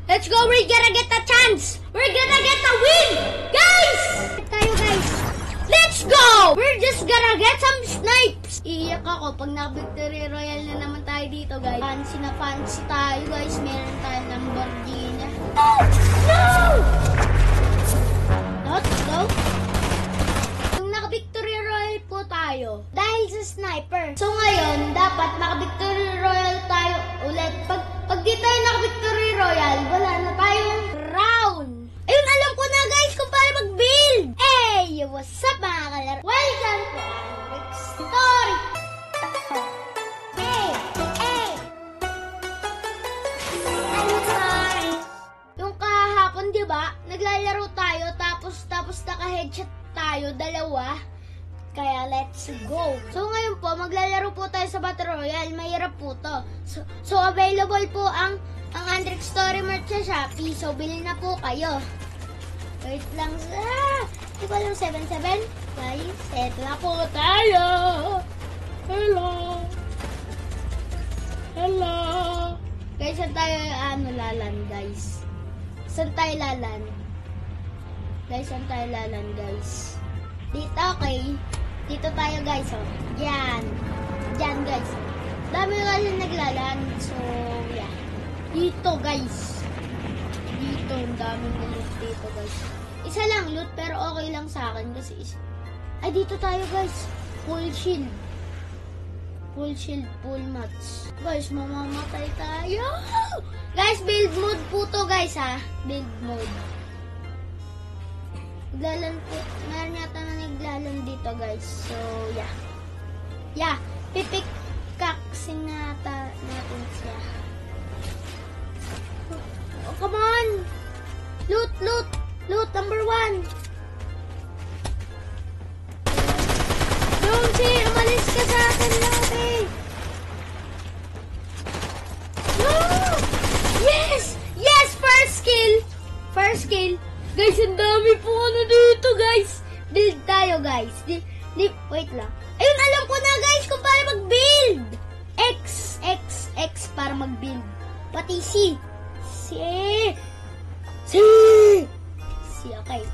Let's go! We're gonna get a chance! We're gonna get a win! Guys! Tayo guys! Let's go! We're just gonna get some snipes! Iiyak ako pag na-victory royale na naman tayo dito guys. Fancy na fancy tayo guys. Meron tayo ng Lamborghini. No! No! Let's go! Yung naka-victory royale po tayo dahil sa sniper. So ngayon, dapat maka-victory royale tayo ulit. Pag di tayo naka-victory royale, wala na tayong round. Ayun, alam ko na guys kung paano mag-build. Hey, what's up mga kalaro? Welcome to Andrex Story. Hey, hey. I'm sorry. Yung kahapon, di ba? Naglalaro tayo tapos naka-headshot tayo, dalawa. Kaya let's go. So ngayon po, maglalaro po tayo sa Battle Royale. Mahirap po to. So available po ang Andrex Story merch sa Shopee. So bilhin na po kayo. Wait lang sa... Di ba lang 77? Guys, eto na po tayo. Hello. Hello. Guys, saan tayo lalan guys? Saan tayo lalan? Guys, saan tayo lalan guys? Dito, okay. Dito tayo guys, oh. Yan. Yan guys. Dami kasi naglalan. So, yeah. Dito guys. Dito, ang daming loot dito guys. Isa lang loot, pero okay lang sa akin kasi ay, dito tayo guys. Full shield. Full shield, full mats. Guys, mamamatay tayo. Guys, build mode po to guys, ha. Build mode. Naglalan po. Meron yata na naglalan dito guys. So, yeah. Yeah. Pipikaksin natin siya. Oh, come on! Loot, loot! Loot, number 1! Jonesy, umalis ka sa akin natin! No! Yes! Yes! First kill! First kill! Guys, ang dami po dito, guys. Build tayo, guys. Wait lang. Ayun, alam ko na, guys, kung paano mag-build. X para mag-build. Pati C. Okay.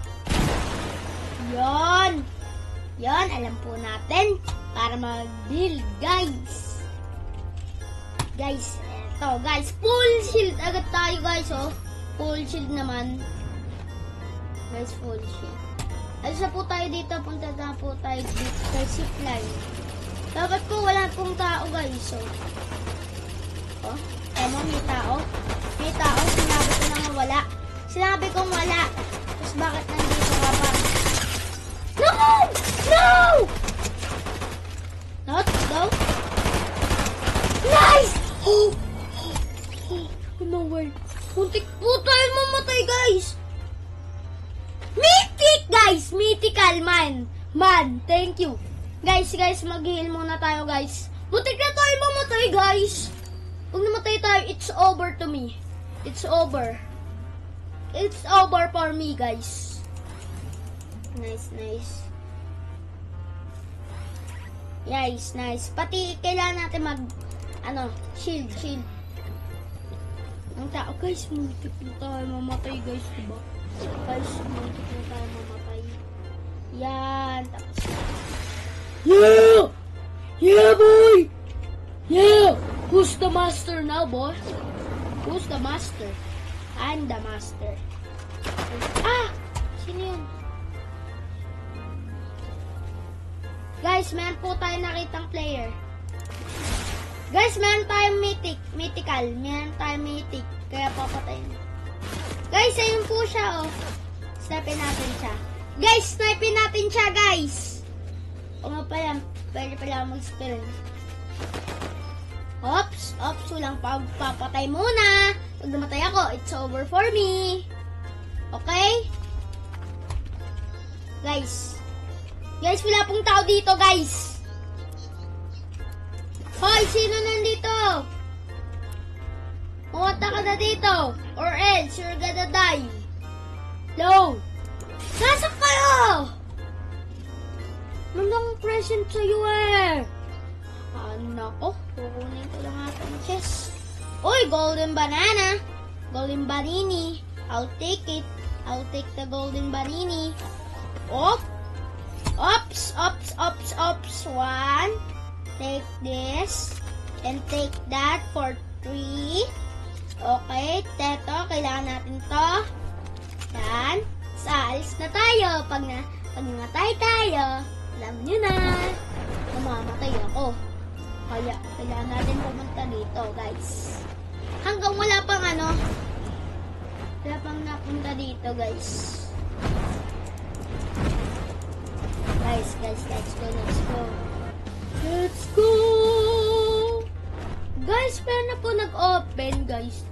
Yon, alam po natin para mag-build, guys. Guys, eto, guys. Full shield agad tayo, guys, oh. Full shield naman. Guys, full shield. Alis na po tayo dito. Punta na po tayo dito sa zipline. Dapat po wala pong tao guys. So, oh, ano, may tao. May tao. Sinabi ko na wala. Sinabi kong wala. Tapos bakit nandito ka pa? No! No! Not go. Nice! Oh! No way. Muntik po tayo mamatay guys. Mythic, guys! Mythical, man. Thank you. Guys, mag-heal muna tayo, guys. Butik na tayo mamatay, guys. Pag namatay tayo, it's over to me. It's over. It's over for me, guys. Nice. Nice. Pati, kailangan natin shield. Ang tao, guys, muntik na tayo mamatay, guys, diba? Guys, muntik na tayo mamatay. Yan. Tapos. Yeah, boy! Yeah! Who's the master now, boy? Who's the master? I'm the master. Ah! Sino yun? Guys, meron po tayo nakitang player. Guys, meron tayong mythical. Meron tayong mythic. Kaya papatayin. Guys, ayun po siya, oh. Snipin natin siya. Guys, snipin natin siya, guys. O nga pala, pwede pala mag-spell. Ops, walang pagpapatay muna. Pag namatay ako, it's over for me. Okay? Guys, wala pong tao dito, guys. Hoy, sino nandito? Mawata ka na dito, or else you're gonna die. Hello? Nasaan kayo? Walang present sa'yo eh. Nako, kukunin ko lang ata ng chest. Uy, golden banana. Golden Barini. I'll take it. I'll take the Golden Barini. Op. Ops. One. Take this. And take that for 3. Okay. Teto. Kailangan natin to. Yan. Alis na tayo. Pag namatay tayo, alam nyo na. Namamatay ako. Kaya, kailangan natin pumunta dito, guys. Hanggang wala pang wala pang napunta dito, guys. Guys, let's go. Let's go! Guys, paano po nag-open, guys?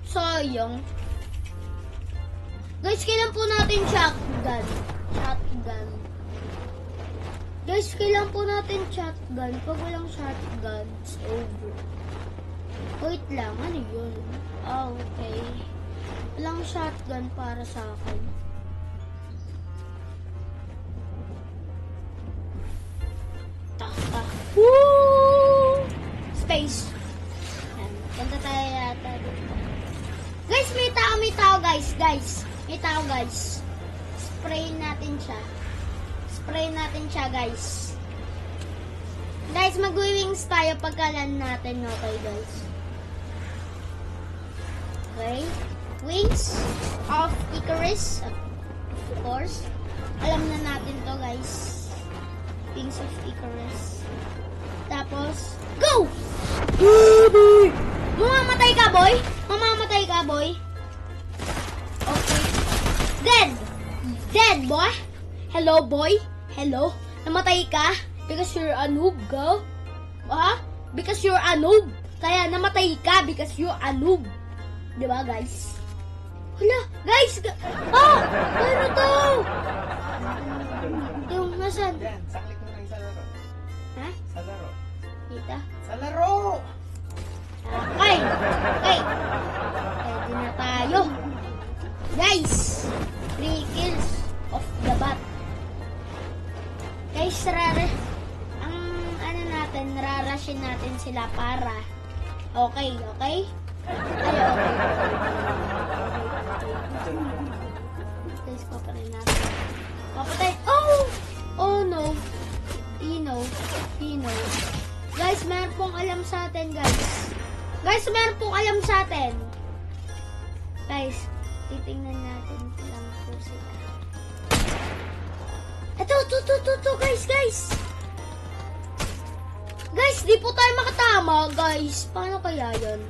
Sayang. Guys, kailan po natin shotgun. Guys, kailan po natin shotgun. Pag walang shotgun, it's over. Wait lang, ano yun? Okay. Walang shotgun para sa akin. Woo! Space. Yan. Punta tayo yata dito. Guys, may tao, guys. May tao, guys. Spray natin siya, guys. Guys, mag-wings tayo pagkalan natin, okay, guys? Okay. Wings of Icarus, of course. Alam na natin to, guys. Wings of Icarus. Tapos, go! Mamamatay ka, boy. Okay. Dead, boy. Hello, boy. Hello. Namatay ka? Because you're a noob, girl. Because you're a noob. Kaya namatay ka because you're a noob. Diba, guys? Hala, guys! Ano to? Ito, nasan? Saklik mo lang sa laro. Ha? Sa laro. Kita? Sa laro! Okay. Pwede na tayo. Guys! 3 kills of the bat. Guys, rarashin natin sila para. Okay. Ay, okay. Guys, paparin natin. Papatay. Oh no. Ino. Guys, meron pong alam sa atin, guys. Guys, titingnan natin lang po sila. Ito, guys. Guys, di po tayo makatama, guys. Paano kaya yun?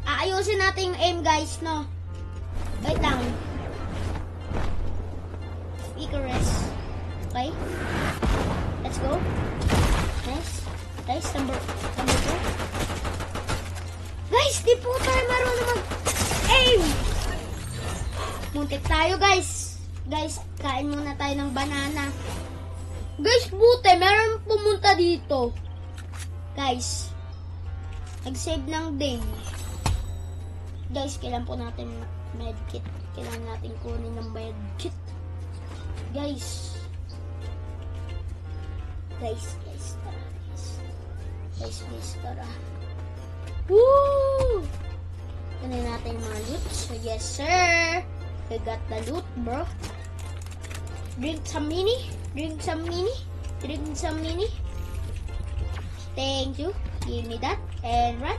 Ayusin natin yung aim, guys, no? Wait lang. Icarus. Okay? Let's go. Nice. Guys, number 2. Guys, di po tayo marunong mag-aim. Muntik tayo, guys. Guys, kain muna tayo ng banana. Guys, buti, meron pumunta dito. Guys, nag-save ng day. Guys, kailan po natin medkit. Kailangan natin kunin ng medkit. Guys, tara. Woo! Kunin natin yung mga loot. So, yes, sir. We got the loot, bro. Drink some mini. Thank you. Give me that. And run.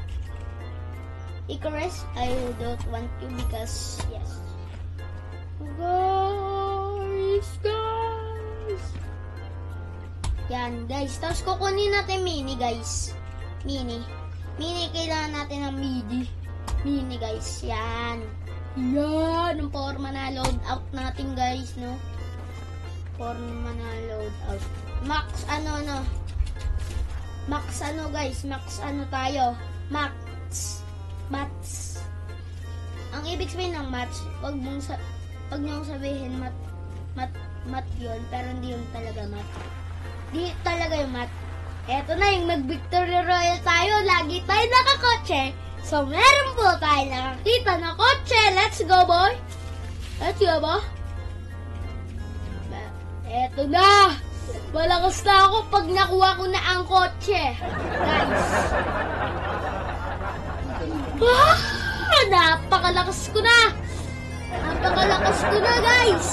Icarus, I don't want you because, yes. Guys. Yan, guys. Tapos kukunin natin mini, guys. Mini, kailangan natin ng mini, guys. Yan. Ang forma na load out natin, guys, no? Forma na load out. Max guys. Max tayo. Max. Ang ibig sabihin ng match, wag niyong sabihin mat yun, pero hindi yun talaga mat. Di talaga yung mat. Eto na yung nag-Victory Royale tayo. Lagi tayo nakakotse. So, meron po tayo nakakita na kotse. Let's go, boy. Eto na. Malakas na ako pag nakuha ko na ang kotse. Guys. Napakalakas ko na! Napakalakas ko na, guys!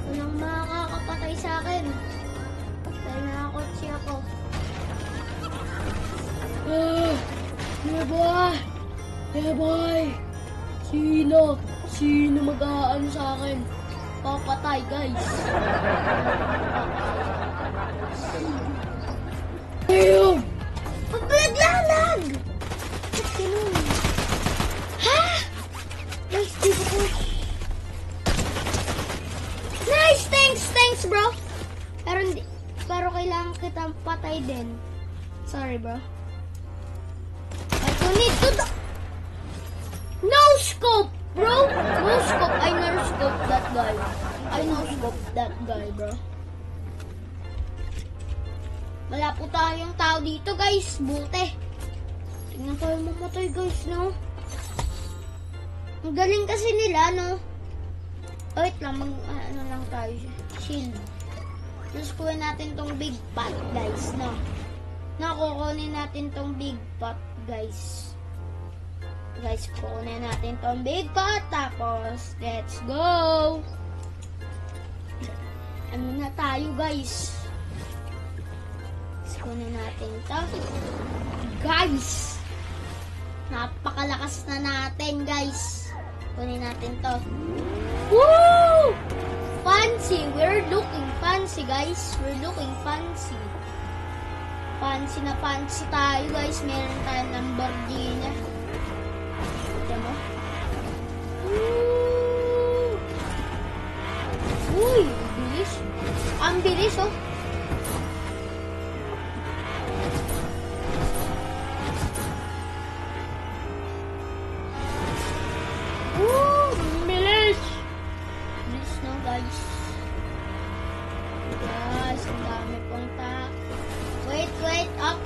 Walang makakapatay sa akin. Dahil nakakotsi ako. Yeah, boy! Yeah, boy! Sino mag-aano sa akin? Papatay, guys. Ayun! Pag naglalag! Ba't ganun? Ha? Guys, di ba ko? Nice! Thanks, bro! Pero kailangan kitang patay din. Sorry, bro. I don't need to... No scope, bro! No scope. I no scope that guy. I no scope that guy, bro. Wala po tayong tao dito, guys. Buti. Tingnan ko yung mamatay, guys, no? Ang galing kasi nila, no? Wait lang, ano lang tayo. Shield. Tapos kuha natin tong big pot, guys, no? Nakukunin natin tong big pot, guys. Guys, kukunin natin tong big pot. Tapos, let's go! Ano na tayo, guys? Kunin natin to. Guys! Napakalakas na natin, guys. Kunin natin to. Woo! Fancy! We're looking fancy, guys. We're looking fancy. Fancy na fancy tayo, guys. Meron tayong Lamborghini. Ito mo. Woo! Uy! Bilis. Ang bilis, oh.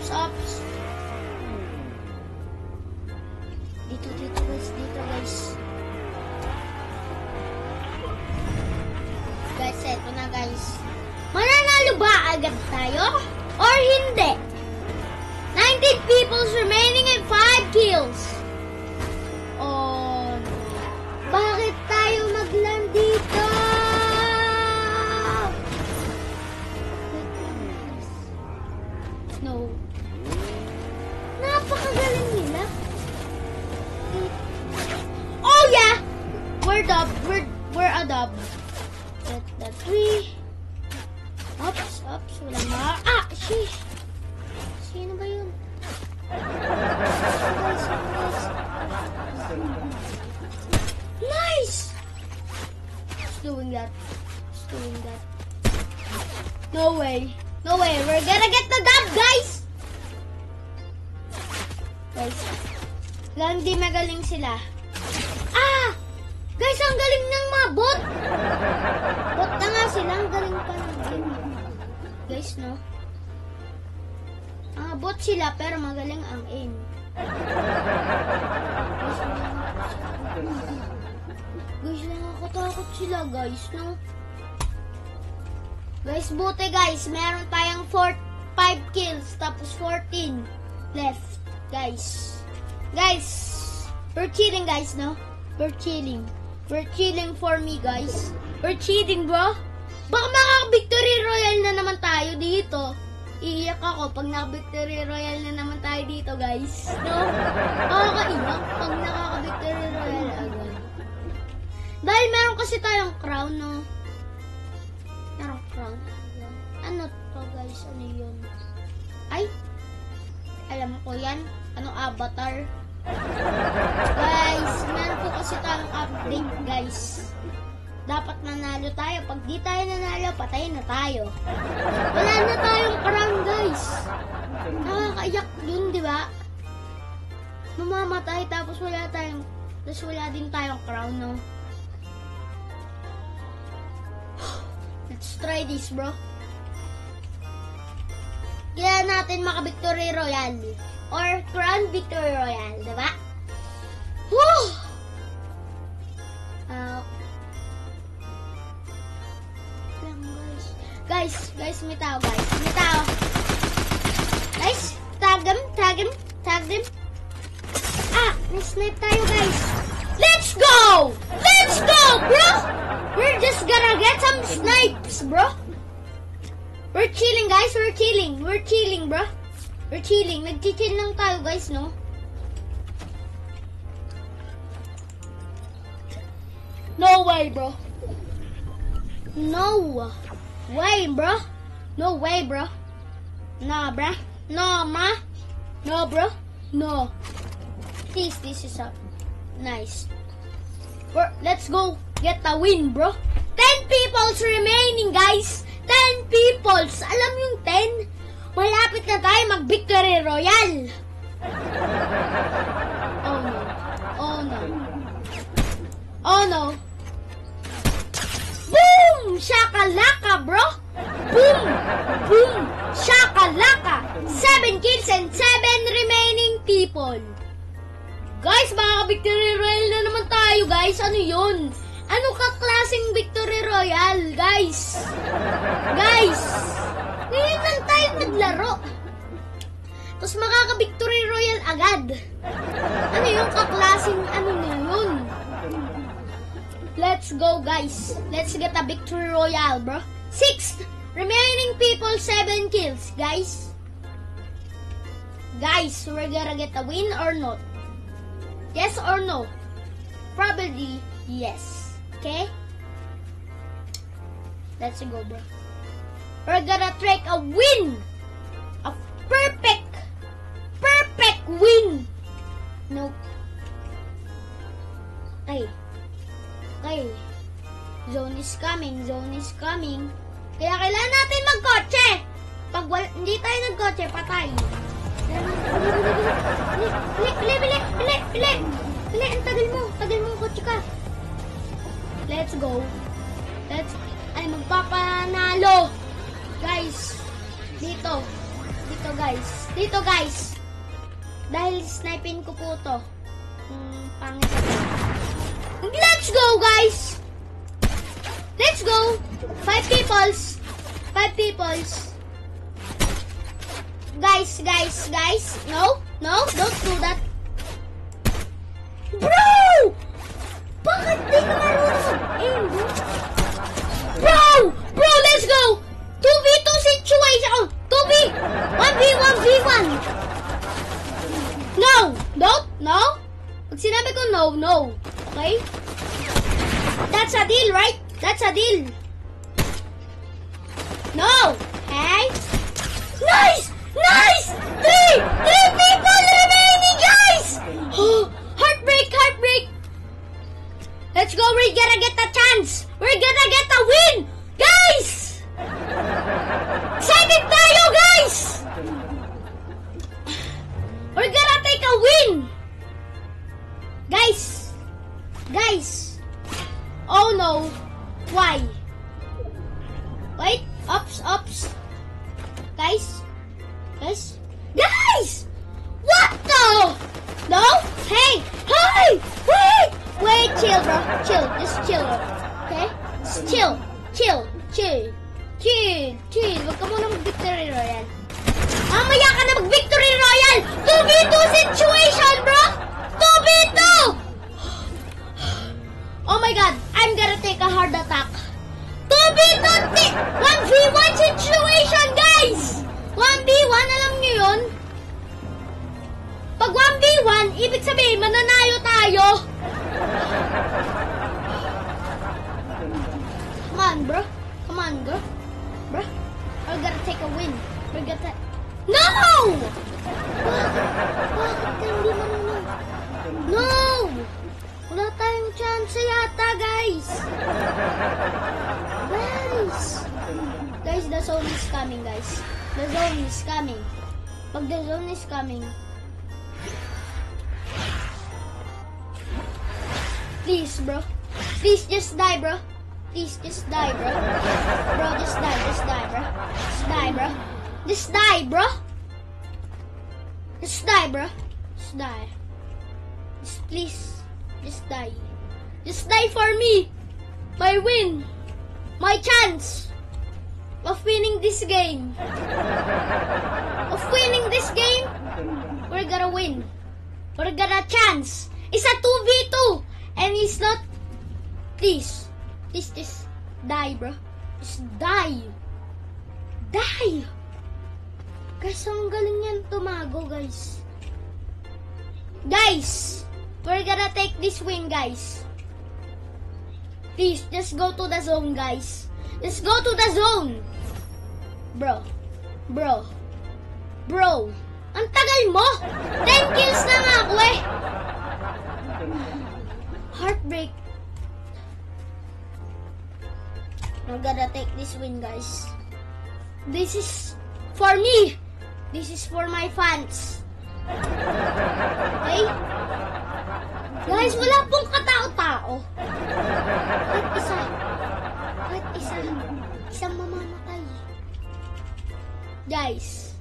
Ops. Dito guys. Guys, eto na guys. Mananalo ba agad tayo? Or hindi? 19 people's remaining and 5 kills. Oh, bakit tayo magland dito? No. Napakagaling nila. Oh yeah! We're a dub. Get the 3. Ops. Wala na. Sheesh. Sino ba yun? Nice! It's doing that. No way. We're gonna get the dub, guys! Guys, lang di magaling sila. Guys, ang galing ng mga bot! Bot na nga sila, ang galing pa ng game. Guys, no? Bot sila, pero magaling ang aim. Guys, nakakatakot sila, guys, no? Guys, buti guys, meron tayong 5 kills, tapos 14 left, guys. Guys, we're cheating, guys, no? We're cheating for me, guys. We're cheating, bro. Baka makaka-victory royale na naman tayo dito. Iiyak ako pag naka-victory royale na naman tayo dito, guys. No? Nakakaiyak pag nakaka-victory royale agad. Dahil meron kasi tayong crown, no? Merong crown. Ano to, guys? Ano yun? Ay! Alam ko yan. Anong avatar? Guys, meron po kasi tayong update, guys. Dapat nanalo tayo. Pag di tayo nanalo, patay na tayo. Wala na tayong crown, guys. Nakakaiyak yun, di ba? Mamamatay, tapos wala din tayong crown, no? Let's try this, bro. Kailangan natin maka-victory royale. Or crown victory royale, diba? Woo! Guys, may tao, guys. May tao. Guys, tag them. We're chilling. Nag-chill lang tayo, guys, no? No way, bro. No way, bro. No way, bro. No, bro. No, ma. No, bro. No. This is up. Nice. Let's go get the win, bro. 10 peoples remaining, guys. 10 peoples. Alam yung 10? Malapit na tayo mag-Victory Royale. Oh no. Oh no. Oh no. Boom! Shakalaka, bro. Boom! Boom! Shakalaka. 7 kills and 7 remaining people. Guys, makaka-Victory Royale na naman tayo, guys. Ano yun? Ano ka-klaseng Victory Royale, guys? Guys! Ngayon lang tayo naglaro. Tapos makaka-Victory Royale agad. Ano yung kaklaseng ano na yun? Let's go, guys. Let's get a Victory Royale, bro. 6 remaining people, 7 kills, guys. Guys, we're gonna get a win or not? Yes or no? Probably yes. Okay? Let's go, bro. We're gonna take a win. A perfect win. Nope. Okay. Zone is coming. Kaya kailangan natin magkotse. Pag hindi tayo nagkotse, patay. Bili, ang tagal mo kotse ka. Let's go. Magpapanalo. Guys, dito guys. Dahil sniping ko po to. Pangit. Let's go, guys. Let's go. 5 peoples. Guys. No, don't do that. Bro! Bakit di ka marunong mag-aim, bro? Bro, let's go! 2v2 situation! 1v1! No! Pag sinabi ko no. Okay? That's a deal, right? That's a deal. No! Okay? Nice! 3 people remaining, guys! Heartbreak! Let's go, we're gonna get a chance! We're gonna get a win! Guys! Excited tayo, guys! We're gonna take a win! Guys! Oh no! Why? Wait! Ops! Guys! What the? No? Hey! Wait, chill, bro. Just chill, bro. Okay? Just chill. Huwag ka muna mag-Victory Royale. Mamaya ka na mag-Victory Royale! 2v2 situation, bro! 2v2! Oh my god, I'm gonna take a heart attack. 2v2! 1v1 situation, guys! 1v1, alam nyo yun? Pag 1v1, ibig sabihin, mananalo tayo. Come on, bro. We're gonna take a win. No! Bakit hindi marunong? No! Wala tayong chance yata, guys. Guys, the zone is coming, guys. The zone is coming. Pag the zone is coming, please, bro. Please, just die, bro. Just die, bro. Just please, just die. Just die for me. My win. My chance of winning this game. We're gonna win. We're gonna chance. It's a 2v2. And it's not. Please, just die, bro. Just die. Guys, ang galing yan tumago, guys. Guys, we're gonna take this win, guys. Please, just go to the zone, guys. Let's go to the zone. Bro. Ang tagal mo. 10 kills na nga ako eh. Heartbreak. I'm gonna take this win, guys. This is for me. This is for my fans. Okay? Guys, wala pong katao-tao. Kahit isa. Isang mamamatay. Guys.